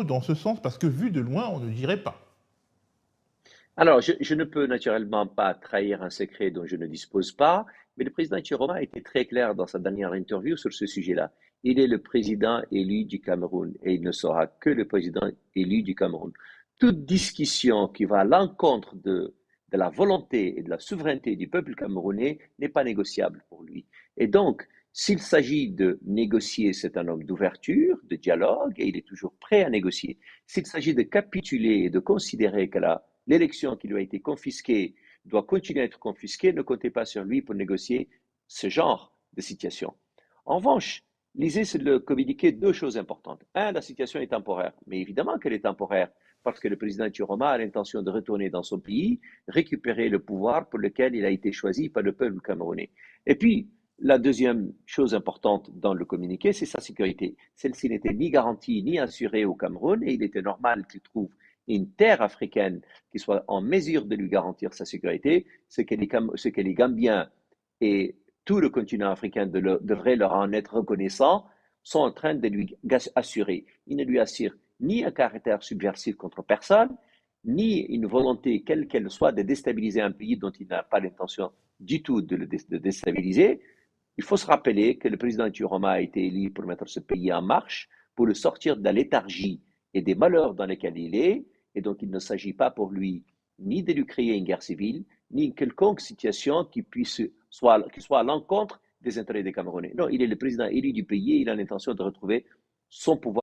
dans ce sens, parce que vu de loin, on ne dirait pas. Alors, je ne peux naturellement pas trahir un secret dont je ne dispose pas, mais le président Chiroma a été très clair dans sa dernière interview sur ce sujet-là. Il est le président élu du Cameroun et il ne sera que le président élu du Cameroun. Toute discussion qui va à l'encontre de la volonté et de la souveraineté du peuple camerounais n'est pas négociable pour lui. Et donc, s'il s'agit de négocier, c'est un homme d'ouverture, de dialogue, et il est toujours prêt à négocier. S'il s'agit de capituler et de considérer que l'élection qui lui a été confisquée doit continuer à être confisquée, ne comptez pas sur lui pour négocier ce genre de situation. En revanche, lisez sur le communiqué deux choses importantes. Un, la situation est temporaire, mais évidemment qu'elle est temporaire, parce que le président Chiroma a l'intention de retourner dans son pays, récupérer le pouvoir pour lequel il a été choisi par le peuple camerounais. Et puis, la deuxième chose importante dans le communiqué, c'est sa sécurité. Celle-ci n'était ni garantie ni assurée au Cameroun et il était normal qu'il trouve une terre africaine qui soit en mesure de lui garantir sa sécurité, ce que les Gambiens et tout le continent africain devrait leur en être reconnaissants, sont en train de lui assurer. Il ne lui assure ni un caractère subversif contre personne, ni une volonté, quelle qu'elle soit, de déstabiliser un pays dont il n'a pas l'intention du tout de déstabiliser. Il faut se rappeler que le président Turoma a été élu pour mettre ce pays en marche, pour le sortir de la léthargie et des malheurs dans lesquels il est, et donc il ne s'agit pas pour lui ni de lui créer une guerre civile, ni une quelconque situation qui soit à l'encontre des intérêts des Camerounais. Non, il est le président élu du pays et il a l'intention de retrouver son pouvoir.